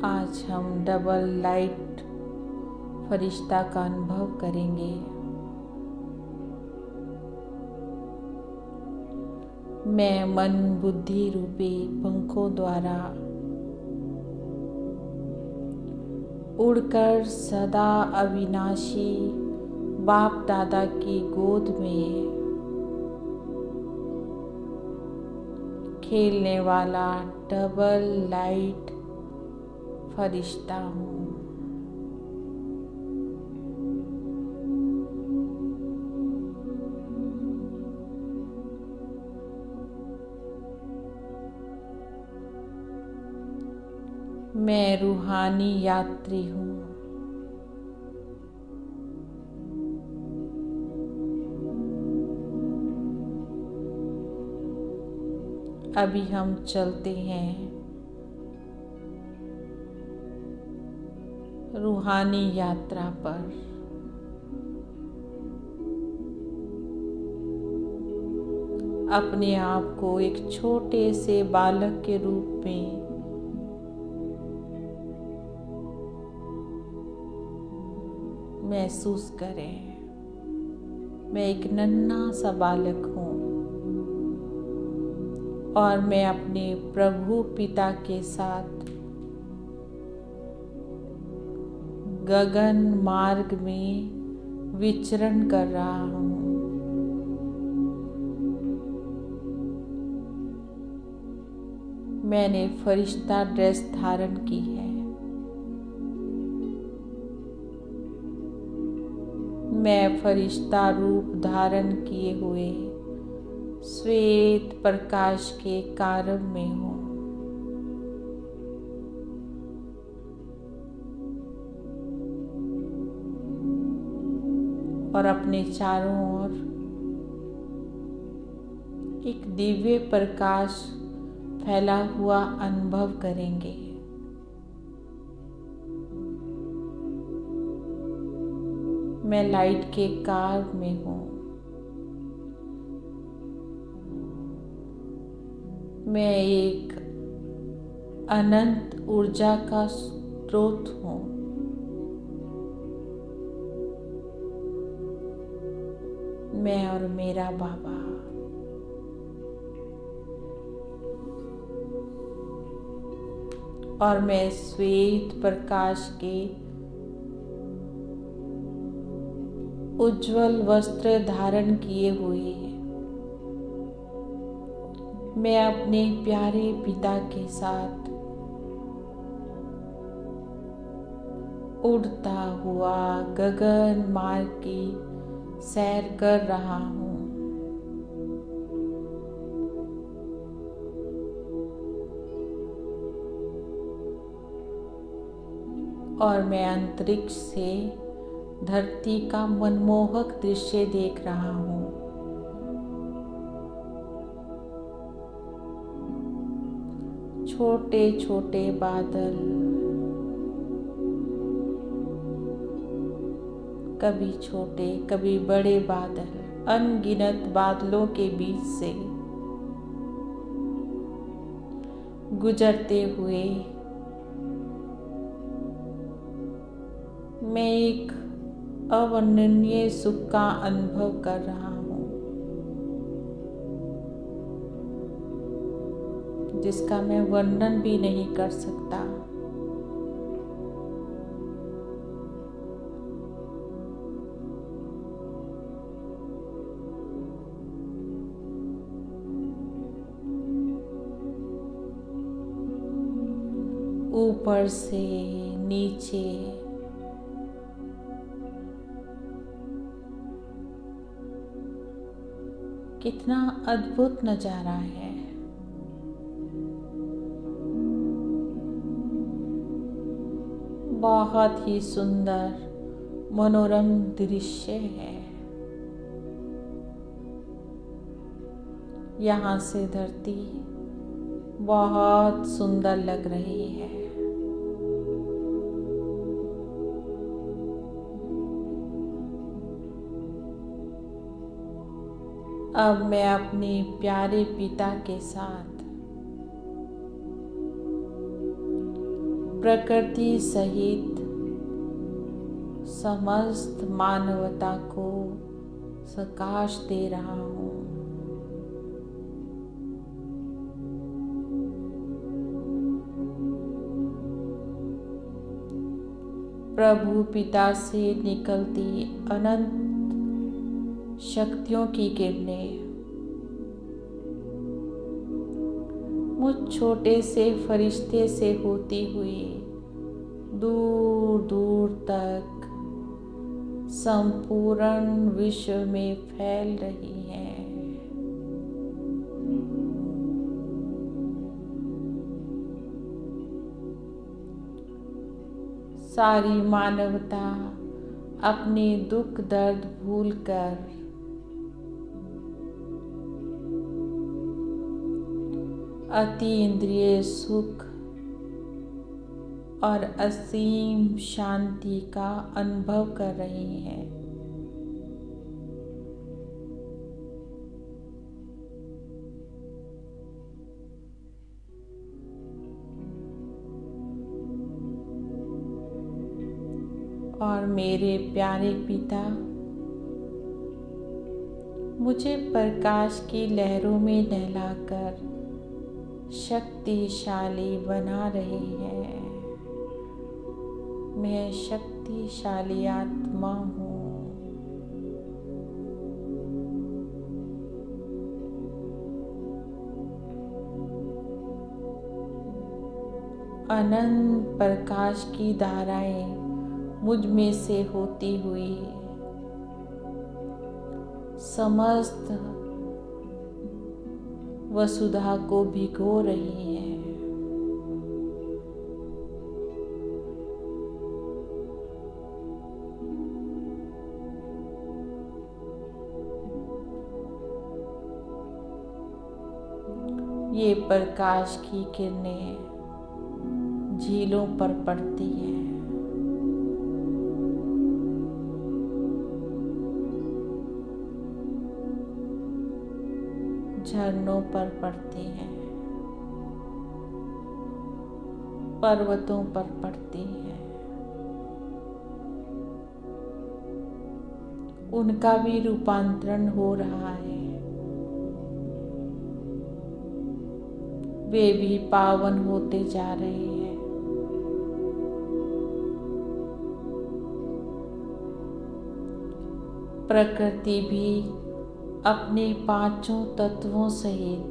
आज हम double light फरिश्ता का अनुभव करेंगे। मैं मन बुद्धि रूपी पंखों द्वारा उड़कर सदा अविनाशी बाप दादा की गोद में खेलने वाला डबल लाइट फरिश्ता हूँ। मैं रूहानी यात्री हूँ। अभी हम चलते हैं रूहानी यात्रा पर। अपने आप को एक छोटे से बालक के रूप में महसूस करें। मैं एक नन्हा सा बालक हूँ और मैं अपने प्रभु पिता के साथ गगन मार्ग में विचरण कर रहा हूँ। मैंने फरिश्ता ड्रेस धारण की है। मैं फरिश्ता रूप धारण किए हुए श्वेत प्रकाश के कारव में हूँ। और अपने चारों ओर एक दिव्य प्रकाश फैला हुआ अनुभव करेंगे। मैं लाइट के कार में हूँ। मैं एक अनंत ऊर्जा का स्रोत हूँ। मैं और मेरा बाबा और मैं श्वेत प्रकाश के उज्जवल वस्त्र धारण किए हुए मैं अपने प्यारे पिता के साथ उड़ता हुआ गगन मार्ग की सैर कर रहा हूँ। और मैं अंतरिक्ष से धरती का मनमोहक दृश्य देख रहा हूँ। छोटे छोटे बादल कभी छोटे कभी बड़े बादल अनगिनत बादलों के बीच से गुजरते हुए मैं एक अवर्णनीय सुख का अनुभव कर रहा हूँ, जिसका मैं वर्णन भी नहीं कर सकता। ऊपर से नीचे कितना अद्भुत नजारा है। बहुत ही सुंदर मनोरम दृश्य है। यहाँ से धरती बहुत सुंदर लग रही है। अब मैं अपने प्यारे पिता के साथ प्रकृति सहित समस्त मानवता को प्रकाश दे रहा हूँ। प्रभु पिता से निकलती अनंत शक्तियों की किरणें मुझ छोटे से फरिश्ते से होती हुई दूर दूर तक संपूर्ण विश्व में फैल रही हैं। सारी मानवता अपने दुख दर्द भूलकर अति इंद्रिय सुख और असीम शांति का अनुभव कर रही है। और मेरे प्यारे पिता मुझे प्रकाश की लहरों में नहलाकर शक्तिशाली बना रहे हैं। मैं शक्तिशाली आत्मा हूँ। अनंत प्रकाश की धाराएं मुझ में से होती हुई समस्त वसुधा को भिगो रही है। ये प्रकाश की किरणें झीलों पर पड़ती हैं, झरनों पर पड़ती हैं, पर्वतों पर पड़ती हैं। उनका भी रूपांतरण हो रहा है। वे भी पावन होते जा रहे हैं। प्रकृति भी अपने पांचों तत्वों सहित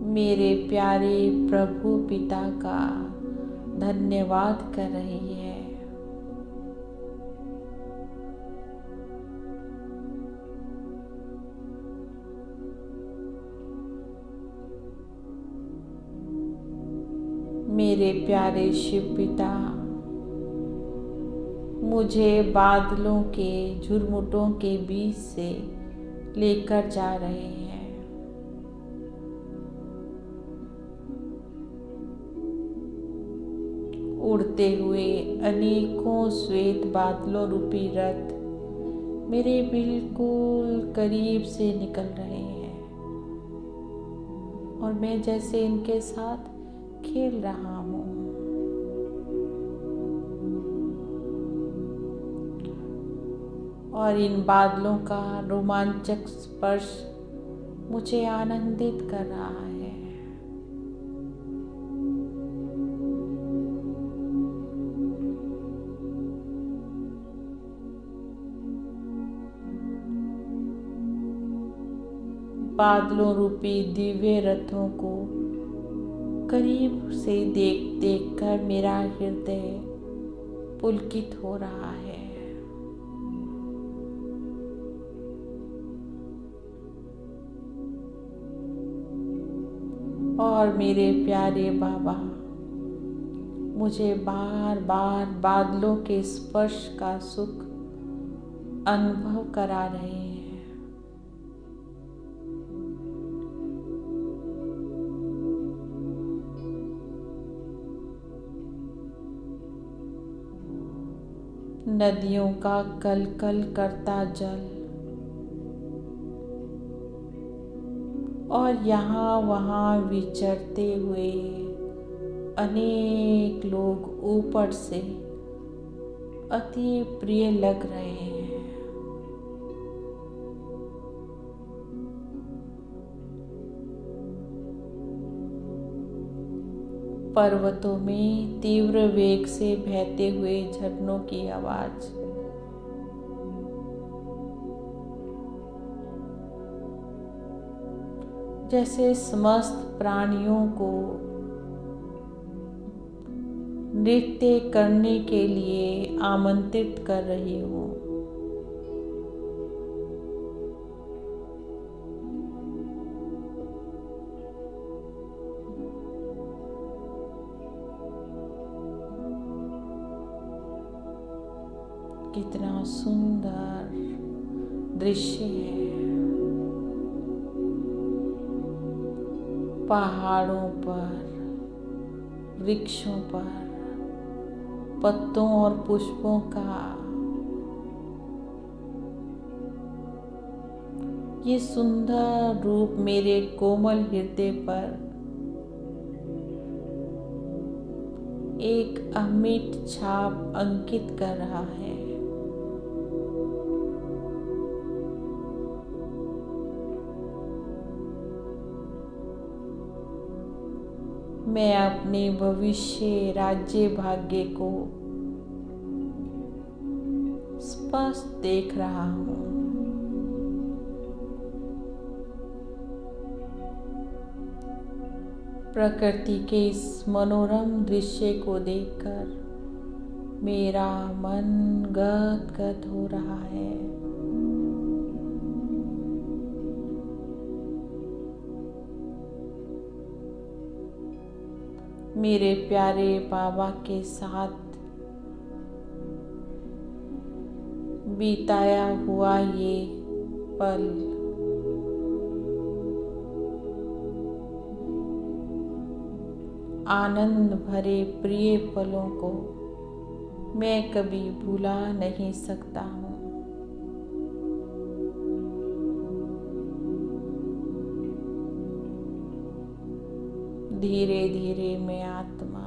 मेरे प्यारे प्रभु पिता का धन्यवाद कर रही है। मेरे प्यारे शिव पिता मुझे बादलों के झुरमुटों के बीच से लेकर जा रहे हैं। उड़ते हुए अनेकों श्वेत बादलों रूपी रथ मेरे बिल्कुल करीब से निकल रहे हैं और मैं जैसे इनके साथ खेल रहा हूँ। और इन बादलों का रोमांचक स्पर्श मुझे आनंदित कर रहा है। बादलों रूपी दिव्य रथों को करीब से देख देख कर मेरा हृदय पुलकित हो रहा है। और मेरे प्यारे बाबा मुझे बार बार बादलों के स्पर्श का सुख अनुभव करा रहे हैं। नदियों का कलकल करता जल और यहाँ वहाँ विचरते हुए अनेक लोग ऊपर से अति प्रिय लग रहे हैं। पर्वतों में तीव्र वेग से बहते हुए झरनों की आवाज, जैसे समस्त प्राणियों को नृत्य करने के लिए आमंत्रित कर रही हूँ। कितना सुंदर दृश्य है। पहाड़ों पर, वृक्षों पर, पत्तों और पुष्पों का ये सुंदर रूप मेरे कोमल हृदय पर एक अमिट छाप अंकित कर रहा है। मैं अपने भविष्य राज्य भाग्य को स्पष्ट देख रहा हूँ। प्रकृति के इस मनोरम दृश्य को देखकर मेरा मन गदगद हो रहा है। मेरे प्यारे बाबा के साथ बिताया हुआ ये पल आनंद भरे प्रिय पलों को मैं कभी भुला नहीं सकता हूँ। धीरे धीरे मैं आत्मा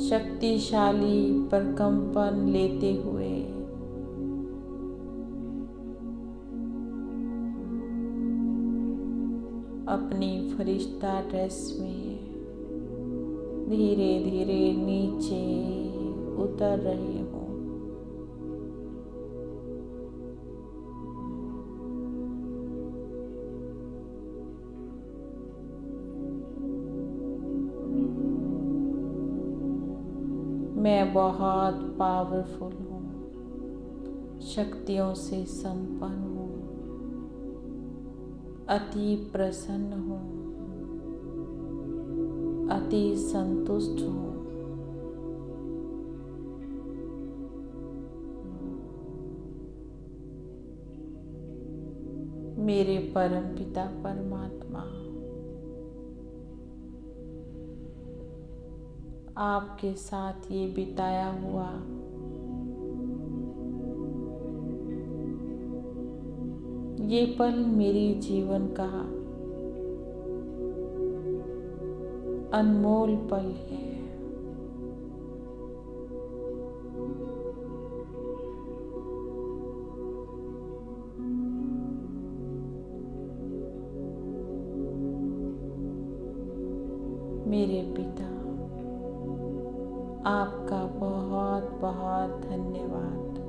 शक्तिशाली प्रकंपन लेते हुए अपनी फरिश्ता ड्रेस में धीरे धीरे नीचे उतर रही हूँ। मैं बहुत पावरफुल हूँ, शक्तियों से संपन्न हूँ, अति प्रसन्न हूँ, अति संतुष्ट हूँ। मेरे परम पिता परमात्मा आपके साथ ये बिताया हुआ ये पल मेरे जीवन का अनमोल पल है। मेरे पिता, आपका बहुत बहुत धन्यवाद।